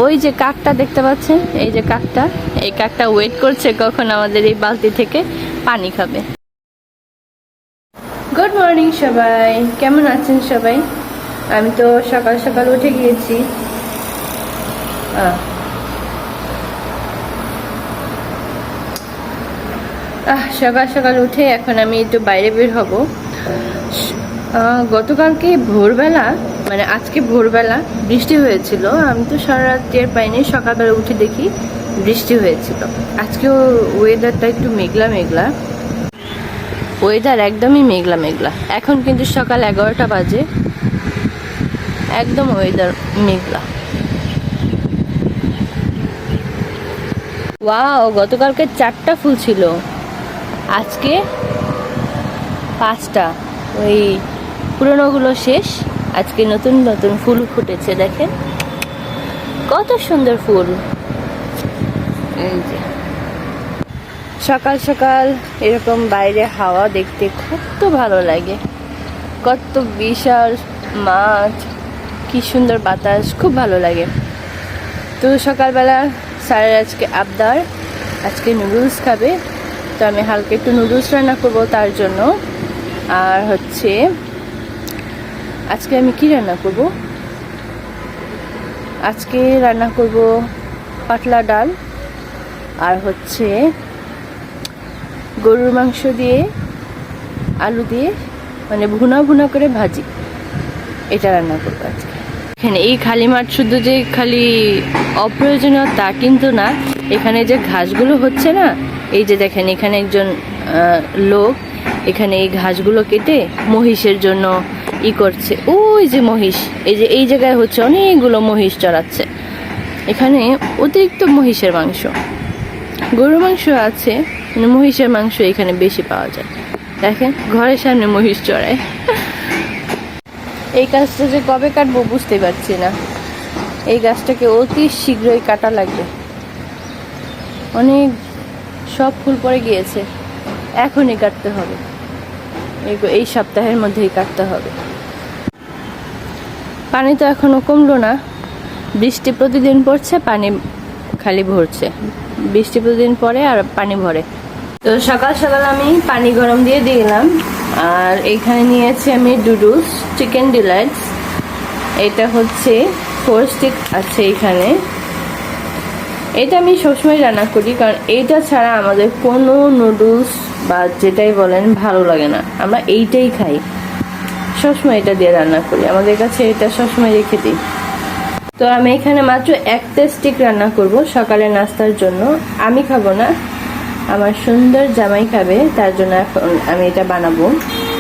ওই যে কাকটা দেখতে পাচ্ছেন, এই যে কাকটা, এই কাকটা ওয়েট করছে কখন আমাদের এই বালতি থেকে পানি খাবে। গুড মর্নিং সবাই, কেমন আছেন সবাই? আমি তো সকাল সকাল উঠে গিয়েছি। সকাল সকাল উঠে এখন আমি একটু বাইরে বের হব। গতকালকে ভোরবেলা, মানে আজকে ভোরবেলা বৃষ্টি হয়েছিল। আমি তো সারা রাত টের পাইনি, সকালবেলা উঠে দেখি বৃষ্টি হয়েছিল। আজকেও ওয়েদারটা একটু মেঘলা মেঘলা, ওয়েদার একদমই মেঘলা মেঘলা। এখন কিন্তু সকাল 11টা বাজে, একদম ওয়েদার মেঘলা। ওয়াও, গতকালকে 4টা ফুল ছিল, আজকে 5টা। ওই পুরনোগুলো শেষ, আজকে নতুন নতুন ফুল ফুটেছে। দেখেন কত সুন্দর ফুল। এই যে সকাল সকাল এরকম বাইরে হাওয়া দেখতে কত ভালো লাগে, কত বিশাল মাঠ, কি সুন্দর বাতাস, খুব ভালো লাগে। তো সকালবেলা স্যারের আজকে আবদার, আজকে নুডলস খাবে। তো আমি হালকা একটু নুডলস রান্না করবো তার জন্য। আর হচ্ছে আজকে আমি কি রান্না করব, আজকে রান্না করব পাতলা ডাল, আর হচ্ছে গরুর মাংস দিয়ে আলু দিয়ে, মানে ভুনা ভুনা করে ভাজি, এটা রান্না করবো আজকে। এখানে এই খালি মাঠ শুধু যে খালি অপ্রয়োজনীয় তা কিন্তু না, এখানে যে ঘাসগুলো হচ্ছে না, এই যে দেখেন এখানে একজন লোক এখানে এই ঘাসগুলো কেটে মহিষের জন্য করছে। ওই যে মহিষ, এই যে এই জায়গায় হচ্ছে অনেকগুলো মহিষ চড়াচ্ছে। এখানে অতিরিক্ত মহিষের মাংস, গরুর মাংস আছে, মানে মহিষের মাংস এখানে বেশি পাওয়া যায়। দেখেন ঘরের সামনে মহিষ চড়ায়। এই গাছটা যে কবে কাটবো বুঝতে পারছি না। এই গাছটাকে অতি শীঘ্রই কাটা লাগবে, অনেক সব ফুল পড়ে গিয়েছে, এখনই কাটতে হবে, এই সপ্তাহের মধ্যেই কাটতে হবে। পানি তো এখনো কমলো না, বৃষ্টি প্রতিদিন পড়ছে, পানি খালি ভরছে, বৃষ্টি প্রতিদিন পড়ে আর পানি ভরে। তো সকাল সকাল আমি পানি গরম দিয়ে দিলাম। আর এইখানে নিয়েছি আমি নুডলস চিকেন ডিলাইটস, এটা হচ্ছে 4 স্টিক আছে এখানে। এটা আমি সবসময় রান্না করি, কারণ এইটা ছাড়া আমাদের কোনো নুডলস বা যেটাই বলেন ভালো লাগে না, আমরা এইটাই খাই, সবসময় এটা দিয়ে রান্না করি, আমাদের কাছে এটা সবসময় রেখে দিই। তো আমি এখানে মাত্র 1টা স্টিক রান্না করব সকালের নাস্তার জন্য। আমি খাবো না, আমার সুন্দর জামাই খাবে, তার জন্য এখন আমি এটা বানাবো।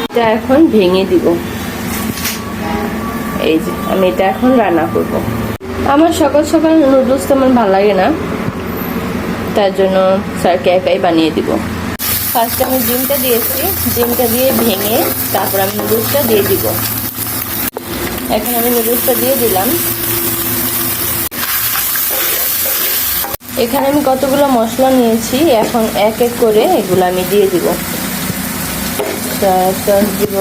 এটা এখন ভেঙে দিব, এই যে আমি এটা এখন রান্না করব। আমার সকাল সকাল নুডলস তেমন ভালো লাগে না, তার জন্য স্যারকে একাই বানিয়ে দিব। ফার্স্টে আমি ডিমটা দিয়েছি, ডিমটা দিয়ে ভেঙে তারপর আমি নুডলসটা দিয়ে দিব। এখন আমি নুডলসটা দিয়ে দিলাম। এখানে আমি কতগুলো মশলা নিয়েছি, এখন এক এক করে এগুলো আমি দিয়ে দিব। সস দিব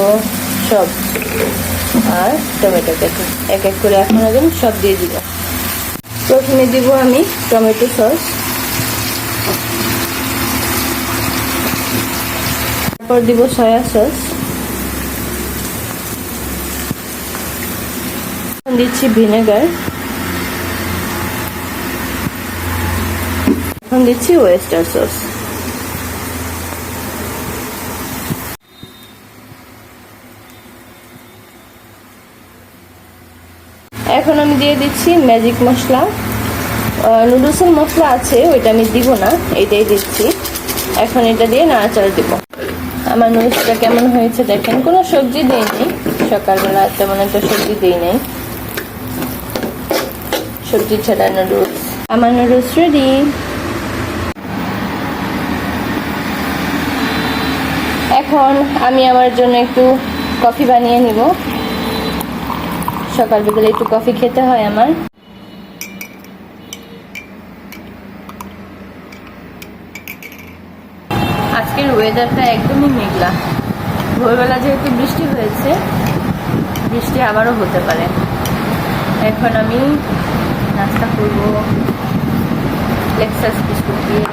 সব, আর টমেটো কেটে এক এক করে এখন একদম সব দিয়ে দিব। প্রথমে দিব আমি টমেটো সস, তারপর দিব সয়া সস, দিচ্ছি ভিনেগার, এখন দিচ্ছি ওয়েস্টার সস। এখন আমি দিয়ে দিচ্ছি ম্যাজিক মশলা। নুডলসের মশলা আছে, ওইটা আমি দিব না, এইটাই দিচ্ছি। এখন এটা দিয়ে নাড়াচাড়া দিব। আমার নুডলসটা কেমন হয়েছে দেখেন, কোনো সবজি দিইনি, সকালবেলা তেমন একটা সবজি দিই নাই, সবজি ছাড়া নুডলস। আমার নুডলস রেডি। এখন আমি আমার জন্য একটু কফি বানিয়ে নিব, সকাল বিকেলে একটু কফি খেতে হয় আমার। আজকের ওয়েদারটা একদমই মেঘলা, ভোরবেলা যেহেতু বৃষ্টি হয়েছে, বৃষ্টি আবারও হতে পারে। এখন আমি নাস্তা করবো লেক্সাস বিস্কুট দিয়ে।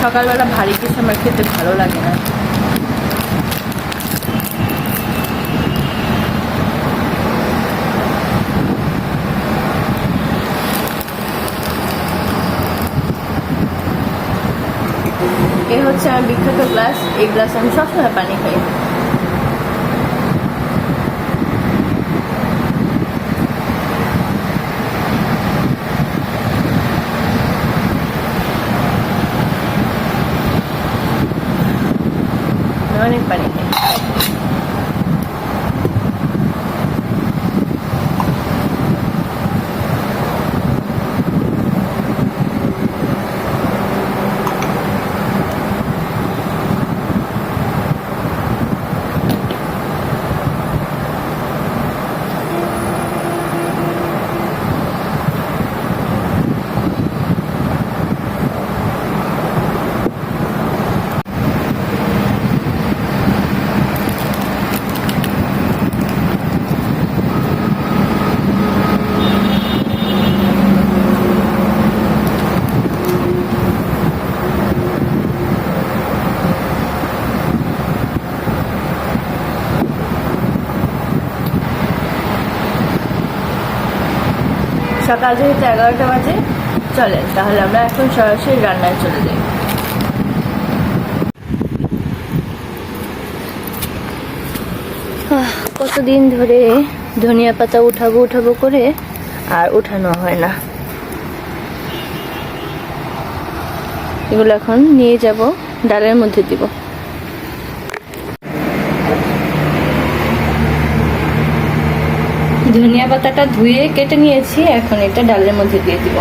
সকালবেলা ভারী কিছু আমার খেতে ভালো লাগে না। এই হচ্ছে আমার বিখ্যাত গ্লাস। এই গ্লাস আমি সবসময় পানি খাই। অনেক পানি খাই। সকাল যেহেতু 11টা বাজে, চলেন তাহলে আমরা এখন সরাসরি রান্নায় চলে যাই। কতদিন ধরে ধনিয়া পাতা উঠাবো করে আর উঠানো হয় না। এগুলো এখন নিয়ে যাব, ডালের মধ্যে দিব। ধনিয়া পাতাটা ধুয়ে কেটে নিয়েছি, এখন এটা ডালের মধ্যে দিয়ে দিব।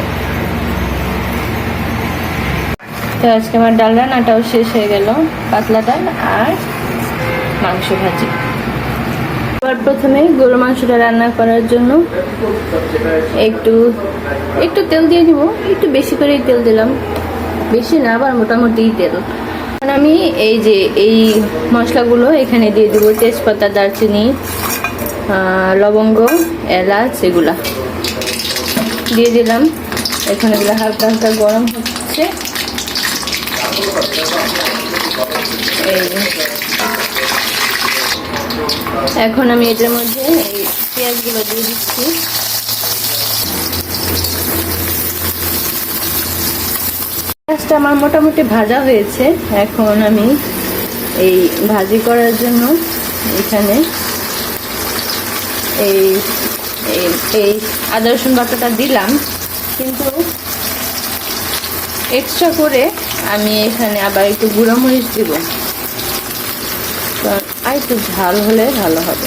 তো আজকে আমার ডাল রান্নাটাও শেষ হয়ে গেল, পাতলা ডাল আর মাংস ভাজি। এবার প্রথমে গরু মাংসটা রান্না করার জন্য একটু তেল দিয়ে দিব। একটু বেশি করেই তেল দিলাম, বেশি না, আবার মোটামুটি তেল। আমি এই মশলাগুলো এখানে দিয়ে দিব। তেজপাতা, দারচিনি, লবঙ্গ, এলাচ এগুলা দিয়ে দিলাম। এখন এগুলো হালকা হালকা গরম হচ্ছে। এখন আমি এটার মধ্যে এই পেঁয়াজগুলো দিয়ে দিচ্ছি। পেঁয়াজটা আমার মোটামুটি ভাজা হয়েছে। এখন আমি এই ভাজি করার জন্য এখানে এই আদা রসুন বাটাটা দিলাম, কিন্তু এক্সট্রা করে আমি এখানে আবার একটু গুঁড়া মরিচ দিব, আর একটু ঝাল হলে ভালো হবে।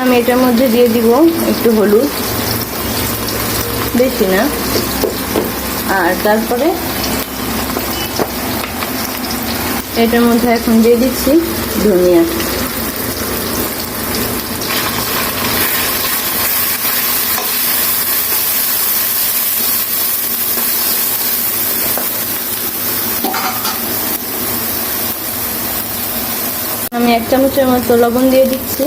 আমি এটার মধ্যে দিয়ে দিব একটু হলুদ, বেশি না। আর তারপরে এটার মধ্যে এখন দিয়ে দিচ্ছি ধনিয়া। আমি 1 চামচের মতো লবণ দিয়ে দিচ্ছি,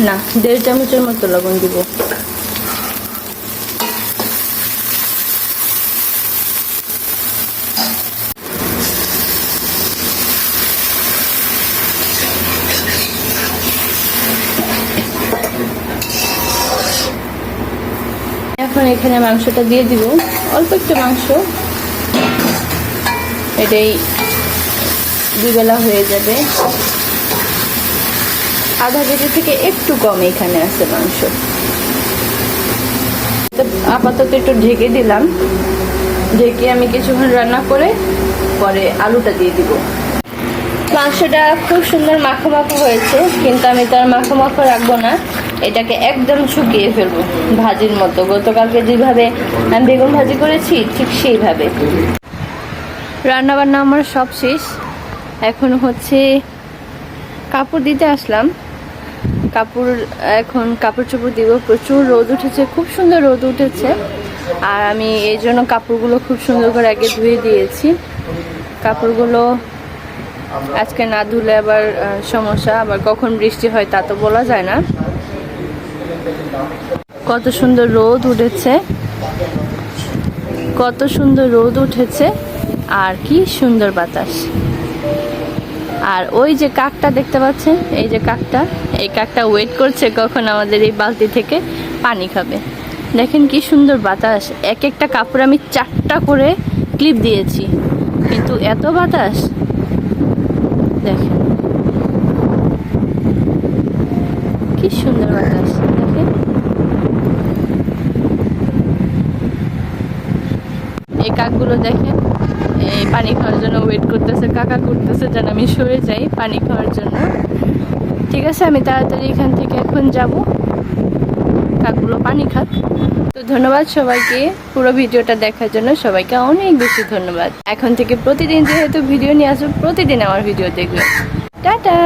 না 1.5 চামচের মতো লবণ দিব। এখন এখানে মাংসটা দিয়ে দিব, অল্প একটু মাংস, এটাই 2 বেলা হয়ে যাবে। আধা কেজি থেকে একটু কম এখানে আছে মাংস। আপাতত একটু ঢেকে দিলাম, ঢেকে আমি কিছুক্ষণ রান্না করে পরে আলুটা দিয়ে দিব। মাংসটা খুব সুন্দর মাখো মাখো হয়েছে, কিন্তু আমি তার মাখো মাখো রাখবো না, এটাকে একদম শুকিয়ে ফেলবো ভাজির মতো। গতকালকে যেভাবে আমি বেগুন ভাজি করেছি ঠিক সেইভাবে। রান্না বান্না আমার সব শেষ। এখন হচ্ছে কাপড় দিতে আসলাম। এখন কাপড় চোপড় দিব। প্রচুর রোদ উঠেছে, খুব সুন্দর রোদ উঠেছে, আর আমি এই জন্য কাপড়গুলো খুব সুন্দর করে আগে ধুয়ে দিয়েছি। কাপড়গুলো আজকে না ধুলে আবার সমস্যা, আবার কখন বৃষ্টি হয় তা তো বলা যায় না। কত সুন্দর রোদ উঠেছে, কত সুন্দর রোদ উঠেছে, আর কি সুন্দর বাতাস। আর ওই যে কাকটা দেখতে পাচ্ছেন, এই যে কাকটা, এই কাকটা ওয়েট করছে কখন আমাদের এই বালতি থেকে পানি খাবে। দেখেন কি সুন্দর বাতাস, এক একটা কাপড় আমি 4টা করে ক্লিপ দিয়েছি, কিন্তু এত বাতাস দেখেন, কি সুন্দর বাতাস দেখেন। এই কাকগুলো দেখেন, এই পানি খাওয়ার জন্য ওয়েট করতেছে, কাকা করতেছে যেন আমি সরে যাই পানি খাওয়ার জন্য। ঠিক আছে, আমি তাড়াতাড়ি এখান থেকে এখন যাব, কাকগুলো পানি খাক। তো ধন্যবাদ সবাইকে পুরো ভিডিওটা দেখার জন্য, সবাইকে অনেক বেশি ধন্যবাদ। এখন থেকে প্রতিদিন যেহেতু ভিডিও নিয়ে আসবো, প্রতিদিন আমার ভিডিও দেখবে। টাটা।